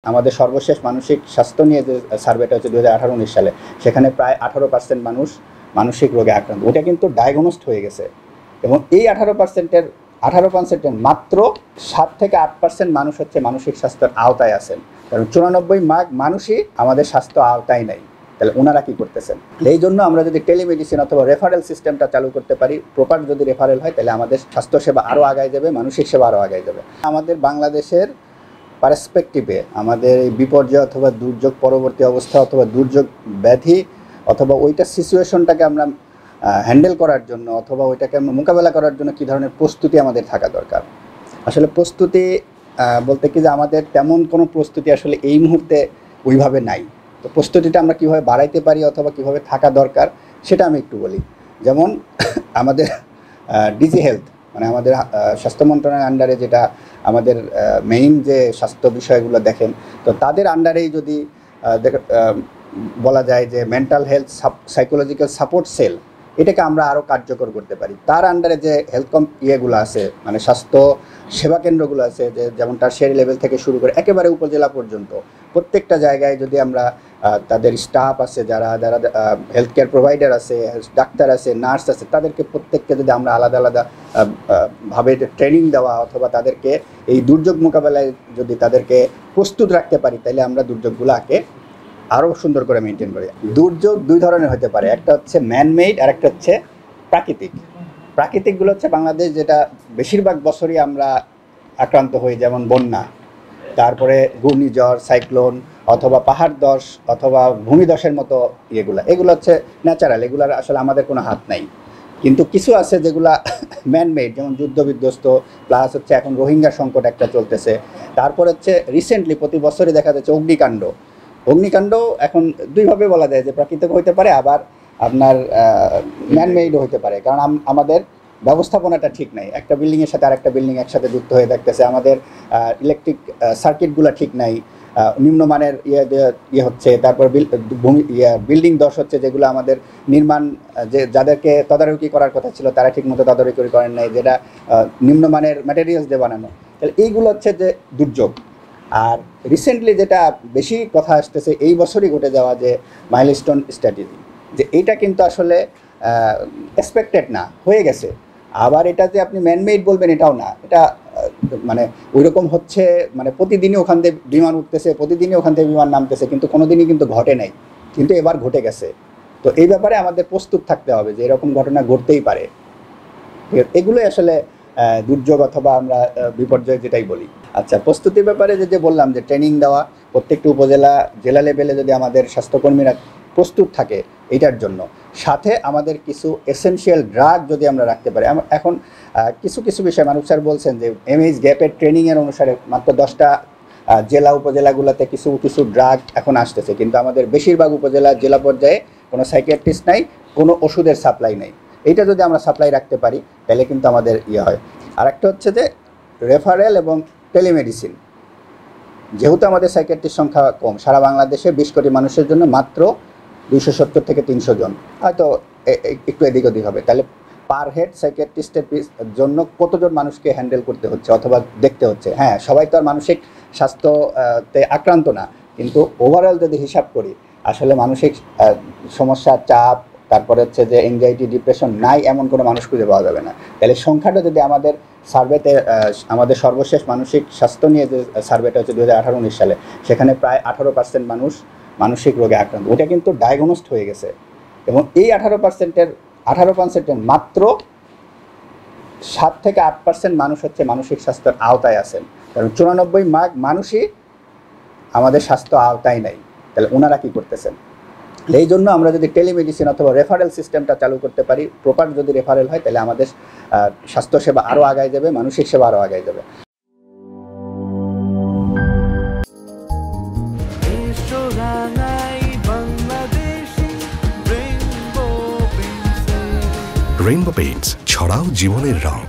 আমাদের সর্বশেষ মানসিক স্বাস্থ্য নিয়ে যে সার্ভেটা হচ্ছে 2018-19 সালে, সেখানে প্রায় 18% মানুষ মানসিক রোগে আক্রান্ত। ওটা কিন্তু ডায়াগনোসড হয়ে গেছে এবং এই 18%-এর মাত্র 7 থেকে 8% মানুষ হচ্ছে মানসিক স্বাস্থ্যের আওতায় আছেন, কারণ 94% মানুষই আমাদের স্বাস্থ্য আওতায় নাই। তাহলে ওনারা কী করতেছেন? এই জন্য আমরা যদি টেলিমেডিসিন অথবা রেফারেল সিস্টেমটা চালু করতে পারি, প্রপার যদি রেফারেল হয়, তাহলে আমাদের স্বাস্থ্যসেবা আরও আগায় যাবে, মানসিক সেবা আরও আগায় যাবে। আমাদের বাংলাদেশের পার্সপেক্টিভে আমাদের এই বিপর্যয় অথবা দুর্যোগ পরবর্তী অবস্থা অথবা দুর্যোগ ব্যাধি অথবা ওইটা সিচুয়েশনটাকে আমরা হ্যান্ডেল করার জন্য অথবা ওইটাকে আমরা মোকাবেলা করার জন্য কী ধরনের প্রস্তুতি আমাদের থাকা দরকার। আসলে প্রস্তুতি বলতে কি যে আমাদের তেমন কোনো প্রস্তুতি আসলে এই মুহূর্তে ওইভাবে নাই। তো প্রস্তুতিটা আমরা কীভাবে বাড়াইতে পারি অথবা কীভাবে থাকা দরকার সেটা আমি একটু বলি। যেমন আমাদের ডিজি হেলথ, মানে আমাদের স্বাস্থ্য মন্ত্রণালয়ের আন্ডারে যেটা আমাদের মেইন যে স্বাস্থ্য বিষয়গুলো দেখেন, তো তাদের আন্ডারেই যদি বলা যায় যে mental health psychological support cell, এটাকে আমরা আরও কার্যকর করতে পারি। তার আন্ডারে যে হেলথ ইয়েগুলো আছে, মানে স্বাস্থ্য সেবা কেন্দ্রগুলো আছে, যে যেমন টারশিয়ারি লেভেল থেকে শুরু করে একেবারে উপজেলা পর্যন্ত প্রত্যেকটা জায়গায় যদি আমরা তাদের স্টাফ আছে, যারা যারা হেলথ কেয়ার প্রোভাইডার আছে, ডাক্তার আছে, নার্স আছে, তাদেরকে প্রত্যেককে যদি আমরা আলাদা আলাদা ভাবে ট্রেনিং দেওয়া অথবা তাদেরকে এই দুর্যোগ মোকাবেলায় যদি তাদেরকে প্রস্তুত রাখতে পারি, তাহলে আমরা দুর্যোগগুলোকে আরও সুন্দর করে মেনটেন করি। দুর্যোগ দুই ধরনের হতে পারে, একটা হচ্ছে ম্যানমেড আর একটা হচ্ছে প্রাকৃতিক। প্রাকৃতিকগুলো হচ্ছে বাংলাদেশ যেটা বেশিরভাগ বছরই আমরা আক্রান্ত হই, যেমন বন্যা, তারপরে ঘূর্ণিঝড়, সাইক্লোন অথবা পাহাড় ধস অথবা ভূমিধসের মতো এগুলো হচ্ছে ন্যাচারাল, এগুলোর আসলে আমাদের কোনো হাত নাই। কিন্তু কিছু আছে যেগুলা ম্যানমেড, যেমন যুদ্ধ বিধ্বস্ত, প্লাস হচ্ছে এখন রোহিঙ্গা সংকট একটা চলতেছে, তারপর হচ্ছে রিসেন্টলি প্রতি বছরই দেখা যাচ্ছে অগ্নিকাণ্ড এখন দুইভাবে বলা যায়, যে প্রাকৃতিক হইতে পারে আবার আপনার ম্যানমেডও হইতে পারে, কারণ আমাদের ব্যবস্থাপনাটা ঠিক নাই। একটা বিল্ডিংয়ের সাথে আরেকটা বিল্ডিং একসাথে যুক্ত হয়ে থাকতেছে, আমাদের ইলেকট্রিক সার্কিটগুলো ঠিক নাই, নিম্নমানের ইয়ে হচ্ছে, তারপর বিল্ডিং ধস হচ্ছে, যেগুলো আমাদের নির্মাণ যাদেরকে তদারকি করার কথা ছিল তারা ঠিকমতো তদারকি করেন নাই, যেটা নিম্নমানের ম্যাটেরিয়ালস দিয়ে বানানো। তাহলে এইগুলো হচ্ছে যে দুর্যোগ। আর রিসেন্টলি যেটা বেশি কথা আসতেছে এই বছরই ঘটে যাওয়া যে মাইলস্টোন স্ট্র্যাটেজি, যে এইটা কিন্তু আসলে এক্সপেক্টেড না, হয়ে গেছে। আবার এটা যে আপনি ম্যানমেড বলবেন এটাও না, এটা মানে ওই রকম হচ্ছে, মানে প্রতিদিনই ওখান থেকে বিমান উঠতেছে, প্রতিদিনই ওখান থেকে বিমান নামতেছে, কিন্তু কোনো দিনই কিন্তু ঘটে নাই, কিন্তু এবার ঘটে গেছে। তো এই ব্যাপারে আমাদের প্রস্তুত থাকতে হবে যে এরকম ঘটনা ঘটতেই পারে। এগুলোই আসলে দুর্যোগ অথবা আমরা বিপর্যয় যেটাই বলি। আচ্ছা, প্রস্তুতির ব্যাপারে যে বললাম যে ট্রেনিং দেওয়া, প্রত্যেকটি উপজেলা জেলা লেভেলে যদি আমাদের স্বাস্থ্যকর্মীরা প্রস্তুত থাকে এইটার জন্য, সাথে আমাদের কিছু এসেনশিয়াল ড্রাগ যদি আমরা রাখতে পারি। এখন কিছু কিছু বিষয় মানুষ স্যার বলছেন যে এমএইচ গ্যাপের ট্রেনিংয়ের অনুসারে মাত্র 10টা জেলা উপজেলাগুলোতে কিছু কিছু ড্রাগ এখন আসতেছে, কিন্তু আমাদের বেশিরভাগ উপজেলা জেলা পর্যায়ে কোনো সাইকিয়াট্রিস্ট নাই, কোনো ওষুধের সাপ্লাই নেই। এইটা যদি আমরা সাপ্লাই রাখতে পারি তাহলে কিন্তু আমাদের ইয়ে হয়। আরেকটা হচ্ছে যে রেফারেল এবং টেলিমেডিসিন, যেহেতু আমাদের সাইকিয়াট্রিস্ট সংখ্যা কম, সারা বাংলাদেশে 20 কোটি মানুষের জন্য মাত্র 270 থেকে 300 জন, হয়তো একটু এদিক ওদিক হবে, তাহলে পার হেড সাইকিয়াট্রিস্টের জন্য কতজন মানুষকে হ্যান্ডেল করতে হচ্ছে অথবা দেখতে হচ্ছে। হ্যাঁ, সবাই তো আর মানসিক স্বাস্থ্যতে আক্রান্ত না, কিন্তু ওভারঅল যদি হিসাব করি আসলে মানসিক সমস্যা, চাপ, তারপরে হচ্ছে যে এনজাইটি, ডিপ্রেশন নাই এমন কোনো মানুষ খুঁজে পাওয়া যাবে না। তাহলে সংখ্যাটা যদি আমাদের সার্ভেতে, আমাদের সর্বশেষ মানসিক স্বাস্থ্য নিয়ে যে সার্ভেটা হচ্ছে 2018-19 সালে, সেখানে প্রায় 18% মানুষ মানসিক রোগে আক্রান্ত। ওটা কিন্তু ডায়াগনোসড হয়ে গেছে এবং এই 18%-এর মাত্র 7 থেকে 8% মানুষ হচ্ছে মানসিক স্বাস্থ্যের আওতায় আছেন, কারণ 94% মানুষই আমাদের স্বাস্থ্য আওতায় নাই। তাহলে ওনারা কী করতেছেন? এই জন্য আমরা যদি টেলিমেডিসিন অথবা রেফারেল সিস্টেমটা চালু করতে পারি, প্রপার যদি রেফারেল হয়, তাহলে আমাদের স্বাস্থ্যসেবা আরও আগায় যাবে, মানসিক সেবা আরও আগায় যাবে। রেইনবো পেইন্টস, ছড়াও জীবনের রং।